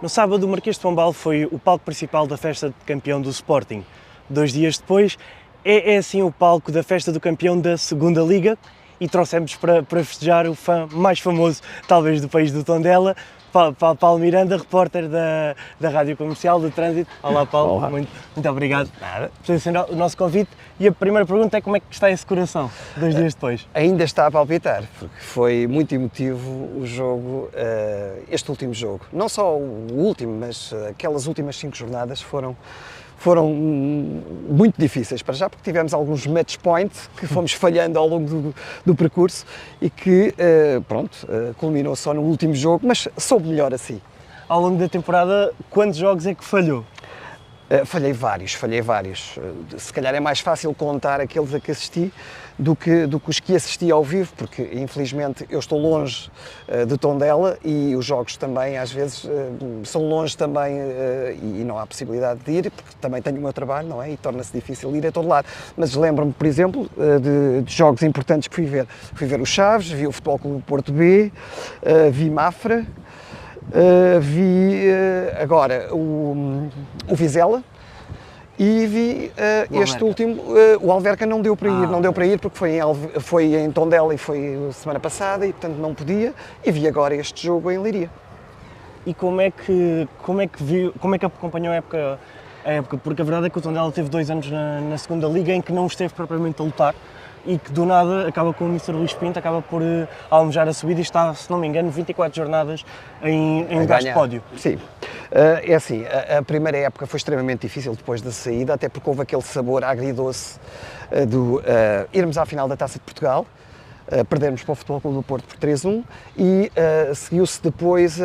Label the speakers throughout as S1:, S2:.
S1: No sábado, o Marquês de Pombal foi o palco principal da festa de campeão do Sporting. 2 dias depois, é assim o palco da festa do campeão da Segunda Liga e trouxemos para festejar o fã mais famoso, talvez, do país do Tondela, Paulo Miranda, repórter da Rádio Comercial do Trânsito. Olá, Paulo.
S2: Olá.
S1: Muito obrigado por aceitar o nosso convite. E a primeira pergunta é: como é que está esse coração, 2 dias depois?
S2: Ainda está a palpitar, porque foi muito emotivo o jogo, este último jogo. Não só o último, mas aquelas últimas 5 jornadas foram muito difíceis, para já, porque tivemos alguns match points que fomos falhando ao longo do percurso e que, culminou só no último jogo, mas soube melhor assim.
S1: Ao longo da temporada, quantos jogos é que falhou?
S2: Falhei vários. Se calhar é mais fácil contar aqueles a que assisti do que os que assisti ao vivo, porque infelizmente eu estou longe de Tondela e os jogos também às vezes são longe também e não há possibilidade de ir, porque também tenho o meu trabalho, não é? E torna-se difícil ir a todo lado. Mas lembro-me, por exemplo, de jogos importantes que fui ver. Fui ver o Chaves, vi o Futebol Clube Porto B, vi Mafra, vi agora o Vizela e vi este último, o Alverca não deu para ir porque foi em Tondela e foi semana passada e portanto não podia, e vi agora este jogo em Leiria.
S1: E como é que acompanhou a época? Porque a verdade é que o Tondela teve 2 anos na Segunda Liga em que não esteve propriamente a lutar e que do nada acaba com o Mr. Luís Pinto, acaba por almejar a subida e está, se não me engano, 24 jornadas em lugares de pódio.
S2: Sim, é assim, a primeira época foi extremamente difícil depois da saída, até porque houve aquele sabor agridoce do irmos à final da Taça de Portugal, perdermos para o Futebol Clube do Porto por 3-1 e seguiu-se depois,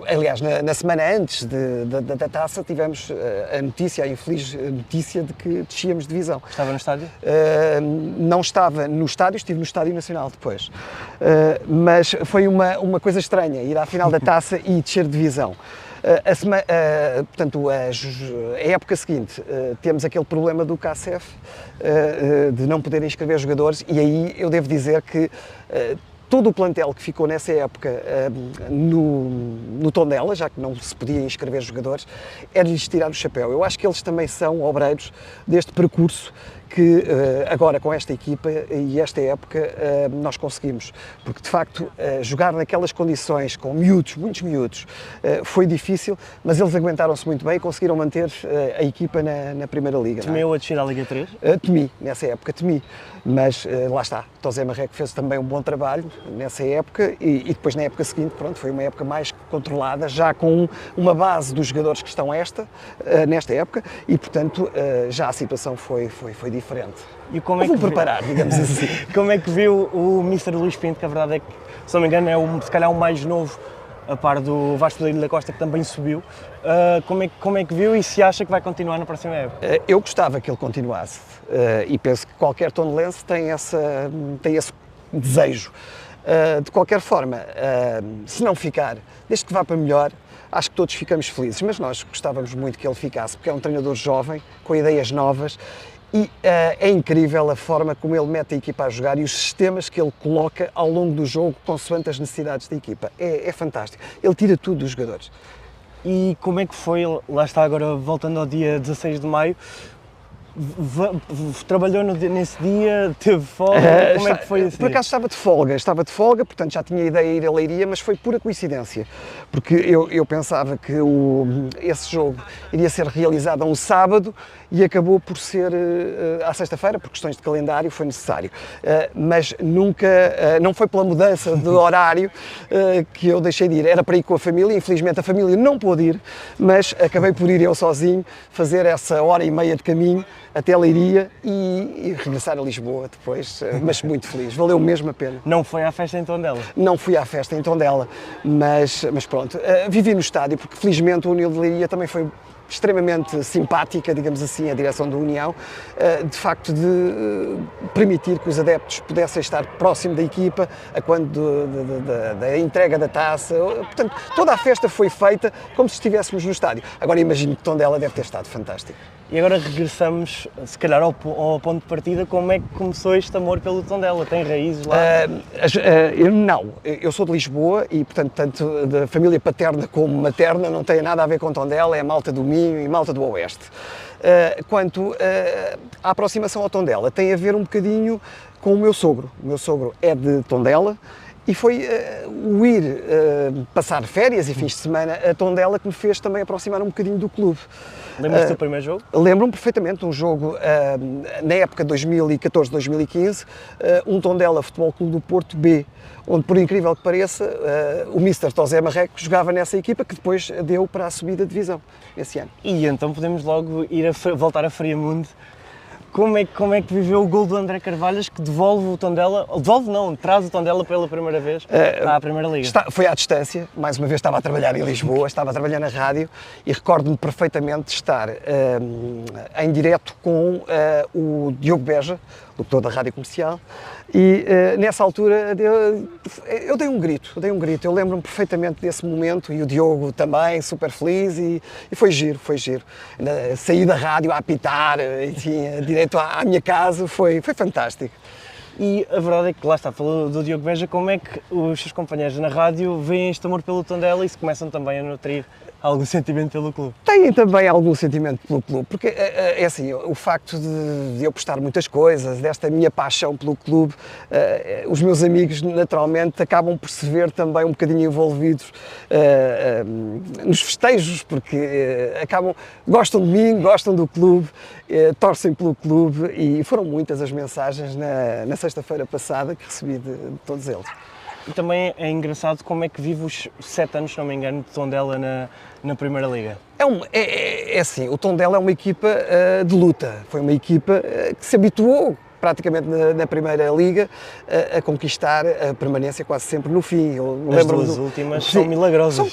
S2: aliás, na semana antes da taça tivemos a infeliz notícia de que descíamos de divisão.
S1: Estava no estádio?
S2: Não estava no estádio, estive no Estádio Nacional depois, mas foi uma coisa estranha, ir à final da taça e descer de divisão. Portanto, a época seguinte, temos aquele problema do CACEF, de não poder inscrever jogadores, e aí eu devo dizer que todo o plantel que ficou nessa época no Tondela, já que não se podia inscrever jogadores, era-lhes tirar o chapéu. Eu acho que eles também são obreiros deste percurso que agora com esta equipa e esta época nós conseguimos, porque de facto jogar naquelas condições com miúdos, muitos miúdos, foi difícil, mas eles aguentaram-se muito bem e conseguiram manter a equipa na Primeira Liga.
S1: Temeu a descer à Liga 3?
S2: Temi, nessa época temi, mas lá está, José Marreco fez também um bom trabalho nessa época e depois na época seguinte, pronto, foi uma época mais controlada, já com uma base dos jogadores que estão nesta época e portanto já a situação foi diferente.
S1: E como é que
S2: preparar, digamos assim.
S1: Como é que viu o Mr. Luís Pinto, que a verdade é que, se não me engano, é se calhar o mais novo, a par do Vasco da Costa, que também subiu. Como é que viu e se acha que vai continuar na próxima época?
S2: Eu gostava que ele continuasse e penso que qualquer tondelense tem esse desejo. De qualquer forma, se não ficar, desde que vá para melhor, acho que todos ficamos felizes, mas nós gostávamos muito que ele ficasse, porque é um treinador jovem, com ideias novas, e é incrível a forma como ele mete a equipa a jogar e os sistemas que ele coloca ao longo do jogo, consoante as necessidades da equipa. É fantástico. Ele tira tudo dos jogadores.
S1: E como é que foi, lá está agora, voltando ao dia 16 de maio, trabalhou nesse dia, teve folga, como é que foi esse dia?
S2: Por acaso estava de folga, portanto já tinha ideia de ir a Leiria, mas foi pura coincidência, porque eu pensava que esse jogo iria ser realizado a um sábado e acabou por ser à sexta-feira, por questões de calendário foi necessário, mas não foi pela mudança de horário que eu deixei de ir, era para ir com a família, infelizmente a família não pôde ir, mas acabei por ir eu sozinho, fazer essa hora e meia de caminho até Leiria e regressar a Lisboa depois, mas muito feliz, valeu mesmo a pena.
S1: Não foi à festa em Tondela?
S2: Não fui à festa em Tondela, mas pronto, vivi no estádio, porque felizmente o União de Leiria também foi extremamente simpática, digamos assim, a direção da União, de facto de permitir que os adeptos pudessem estar próximo da equipa a quando da entrega da taça. Portanto, toda a festa foi feita como se estivéssemos no estádio. Agora imagino que Tondela deve ter estado fantástico.
S1: E agora regressamos, se calhar, ao ponto de partida. Como é que começou este amor pelo Tondela? Tem raízes lá?
S2: Eu sou de Lisboa e, portanto, tanto da família paterna como materna não tem nada a ver com Tondela, é malta do Minho e malta do Oeste. Quanto à aproximação ao Tondela, tem a ver um bocadinho com o meu sogro. O meu sogro é de Tondela. E foi o ir passar férias e fins de semana a Tondela que me fez também aproximar um bocadinho do clube.
S1: Lembras-te do primeiro jogo?
S2: Lembro-me perfeitamente, um jogo na época 2014-2015, um Tondela Futebol Clube do Porto B, onde, por incrível que pareça, o Mister Tosé Marreco jogava nessa equipa que depois deu para a subida de divisão esse ano.
S1: E então podemos logo voltar a Friamundo. Como é que viveu o gol do André Carvalhas que devolve o Tondela, traz o Tondela pela primeira vez à Primeira Liga?
S2: Foi à distância, mais uma vez estava a trabalhar em Lisboa, estava a trabalhar na rádio e recordo-me perfeitamente de estar em direto com o Diogo Beja, locutor da Rádio Comercial, e nessa altura eu dei um grito, eu lembro-me perfeitamente desse momento e o Diogo também, super feliz e foi giro. Saí da rádio a apitar, enfim, direto à minha casa, foi fantástico.
S1: E a verdade é que, lá está, falou do Diogo Beja, como é que os seus companheiros na rádio veem este amor pelo Tondela e se começam também a nutrir algum sentimento pelo clube?
S2: Têm também algum sentimento pelo clube, porque é assim, o facto de eu postar muitas coisas, desta minha paixão pelo clube, os meus amigos naturalmente acabam por se ver também um bocadinho envolvidos nos festejos, porque gostam de mim, gostam do clube, torcem pelo clube e foram muitas as mensagens na sexta-feira passada que recebi de todos eles.
S1: E também é engraçado como é que vive os 7 anos, se não me engano, de Tondela na Primeira Liga.
S2: É assim, o Tondela é uma equipa de luta, foi uma equipa que se habituou praticamente na Primeira Liga a conquistar a permanência quase sempre no fim.
S1: As duas últimas são milagrosas.
S2: São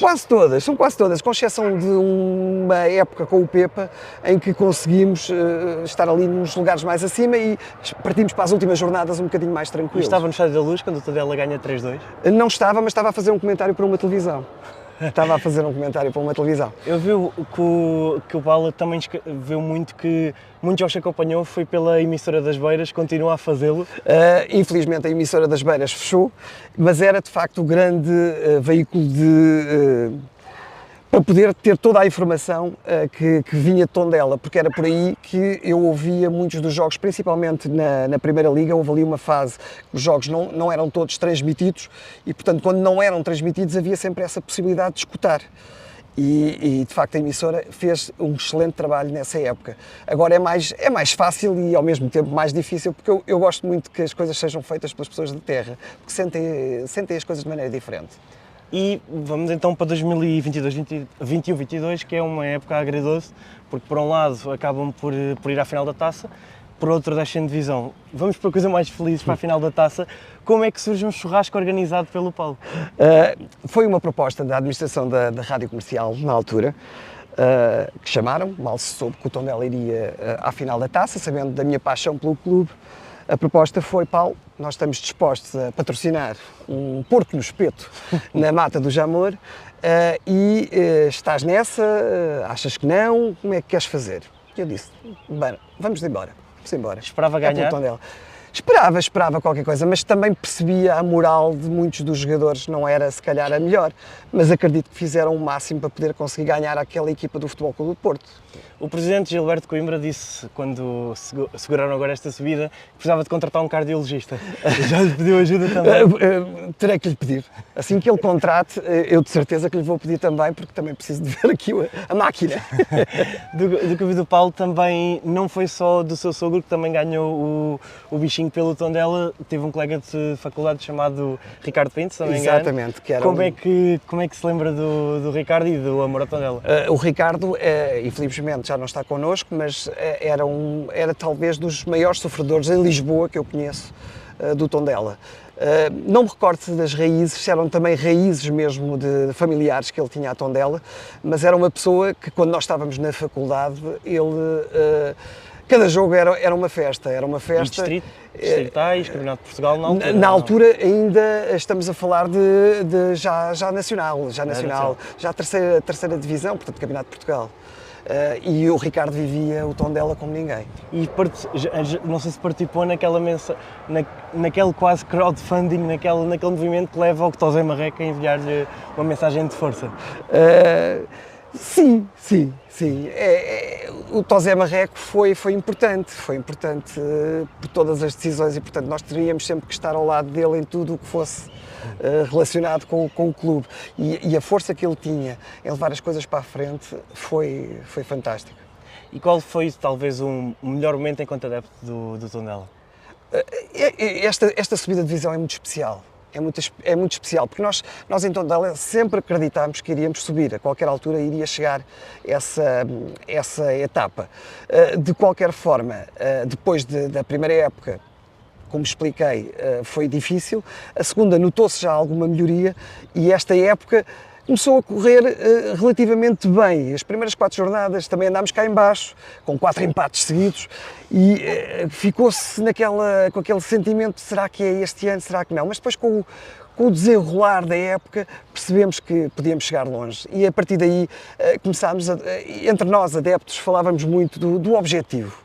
S2: quase todas, com exceção de uma época com o Pepa em que conseguimos estar ali nos lugares mais acima e partimos para as últimas jornadas um bocadinho mais tranquilos.
S1: E estava no Estádio da Luz quando o Tondela ganha 3-2?
S2: Não estava, mas estava a fazer um comentário para uma televisão. Eu
S1: vi que o Bala também viu muito que muitos jogos que acompanhou foi pela emissora das Beiras, continua a fazê-lo.
S2: Infelizmente a emissora das Beiras fechou, mas era de facto o grande veículo para poder ter toda a informação que vinha de Tondela, porque era por aí que eu ouvia muitos dos jogos, principalmente na Primeira Liga. Houve ali uma fase que os jogos não eram todos transmitidos e, portanto, quando não eram transmitidos havia sempre essa possibilidade de escutar. E de facto a emissora fez um excelente trabalho nessa época. Agora é mais fácil e ao mesmo tempo mais difícil, porque eu gosto muito que as coisas sejam feitas pelas pessoas da terra, porque sentem as coisas de maneira diferente.
S1: E vamos então para 2021-22, que é uma época agridoce, porque por um lado acabam por ir à final da taça, por outro descem de divisão. Vamos para a coisa mais feliz, para a final da taça. Como é que surge um churrasco organizado pelo Paulo?
S2: Foi uma proposta da administração da Rádio Comercial na altura, que chamaram, mal se soube que o Tondela iria à final da taça, sabendo da minha paixão pelo clube. A proposta foi: Paulo, nós estamos dispostos a patrocinar um porco no espeto na Mata do Jamor e estás nessa, achas que não, como é que queres fazer? E eu disse: bem, vamos embora.
S1: Esperava ganhar?
S2: Esperava qualquer coisa, mas também percebia a moral de muitos dos jogadores, não era se calhar a melhor, mas acredito que fizeram o máximo para poder conseguir ganhar aquela equipa do Futebol Clube do Porto.
S1: O presidente Gilberto Coimbra disse, quando seguraram agora esta subida, que precisava de contratar um cardiologista. Já lhe pediu ajuda também?
S2: Terei que lhe pedir. Assim que ele contrate, eu de certeza que lhe vou pedir também, porque também preciso de ver aqui a máquina.
S1: Do que eu vi do Paulo, também não foi só do seu sogro que também ganhou o bichinho pelo Tondela. Teve um colega de faculdade chamado Ricardo Pinto, se não me engano.
S2: Exatamente.
S1: Como é que se lembra do Ricardo e do amor ao Tondela?
S2: O Ricardo, infelizmente, já não está connosco, mas era talvez dos maiores sofredores em Lisboa que eu conheço do Tondela. Não me recordo das raízes, se eram também raízes mesmo de familiares que ele tinha a Tondela, mas era uma pessoa que quando nós estávamos na faculdade, cada jogo era uma festa,
S1: E distritais, Campeonato de Portugal na altura?
S2: Na altura ainda estamos a falar de já nacional, já terceira divisão, portanto Campeonato de Portugal. E o Ricardo vivia o Tondela como ninguém.
S1: E não sei se participou naquele quase crowdfunding, naquele movimento que leva ao Tosé Marreca a enviar-lhe uma mensagem de força.
S2: Sim. O Tosé Marreco foi importante por todas as decisões e, portanto, nós teríamos sempre que estar ao lado dele em tudo o que fosse relacionado com o clube. E a força que ele tinha em levar as coisas para a frente foi fantástico.
S1: E qual foi, talvez, o melhor momento enquanto adepto do Tondela?
S2: Esta subida de divisão é muito especial. É muito especial, porque nós em Tondela sempre acreditámos que iríamos subir, a qualquer altura iria chegar essa etapa. De qualquer forma, depois da primeira época, como expliquei, foi difícil, a segunda notou-se já alguma melhoria e esta época começou a correr relativamente bem. As primeiras 4 jornadas também andámos cá em baixo, com 4 empates seguidos, e ficou-se com aquele sentimento, será que é este ano, será que não? Mas depois com o desenrolar da época percebemos que podíamos chegar longe e a partir daí começámos, entre nós adeptos, falávamos muito do objetivo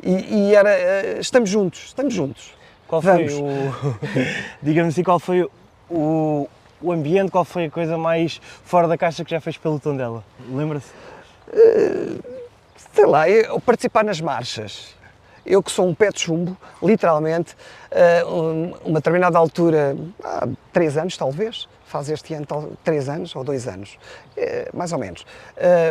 S2: e era estamos juntos.
S1: Qual foi digamos assim, qual foi o ambiente, qual foi a coisa mais fora da caixa que já fez pelo Tondela? Lembra-se?
S2: Sei lá, eu participar nas marchas. Eu que sou um pé de chumbo, literalmente, uma determinada altura, há 3 anos talvez, faz este ano 3 anos ou 2 anos, mais ou menos.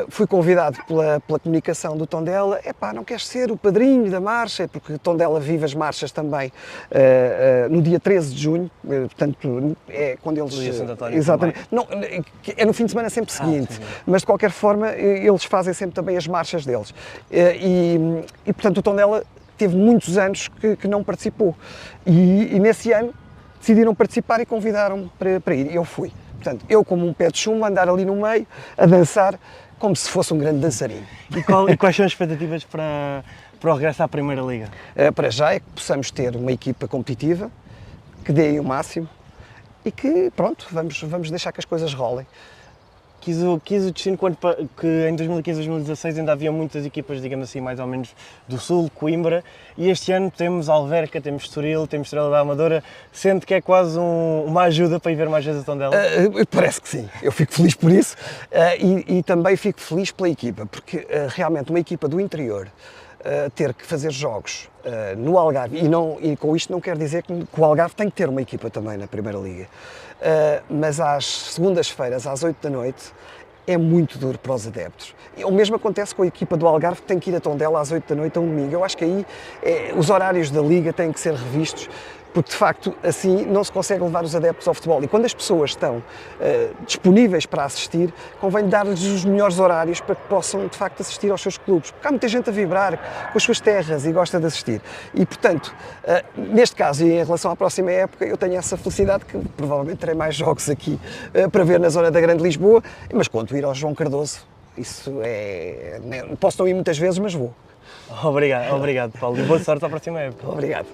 S2: Fui convidado pela comunicação do Tondela, não queres ser o padrinho da marcha, porque Tondela vive as marchas também no dia 13 de junho, portanto é quando eles...
S1: No dia Santo António.
S2: Exatamente. Não, é no fim de semana sempre seguinte, mas de qualquer forma eles fazem sempre também as marchas deles. E portanto o Tondela teve muitos anos que não participou e nesse ano decidiram participar e convidaram-me para ir e eu fui. Portanto, eu como um pé de chumbo, andar ali no meio, a dançar, como se fosse um grande dançarino.
S1: E quais são as expectativas para o regresso à Primeira Liga?
S2: Para já é que possamos ter uma equipa competitiva, que dê aí o máximo e que, pronto, vamos deixar que as coisas rolem.
S1: Quis o destino que em 2015, 2016 ainda havia muitas equipas, digamos assim, mais ou menos do Sul, Coimbra, e este ano temos Alverca, temos Estoril, temos Estrela da Amadora, sendo que é quase uma ajuda para ir ver mais vezes a Tondela?
S2: Parece que sim, eu fico feliz por isso e também fico feliz pela equipa, porque realmente uma equipa do interior ter que fazer jogos no Algarve, e com isto não quer dizer que o Algarve tem que ter uma equipa também na Primeira Liga, mas às segundas-feiras, às 8 da noite, é muito duro para os adeptos. E o mesmo acontece com a equipa do Algarve, que tem que ir a Tondela às 8 da noite a um domingo. Eu acho que aí os horários da Liga têm que ser revistos, porque de facto assim não se consegue levar os adeptos ao futebol. E quando as pessoas estão disponíveis para assistir, convém dar-lhes os melhores horários para que possam de facto assistir aos seus clubes. Porque há muita gente a vibrar com as suas terras e gosta de assistir. E portanto, neste caso e em relação à próxima época, eu tenho essa felicidade que provavelmente terei mais jogos aqui para ver na zona da Grande Lisboa, mas quanto ir ao João Cardoso, isso posso não ir muitas vezes, mas vou.
S1: Obrigado, Paulo. E boa sorte à próxima época.
S2: Obrigado.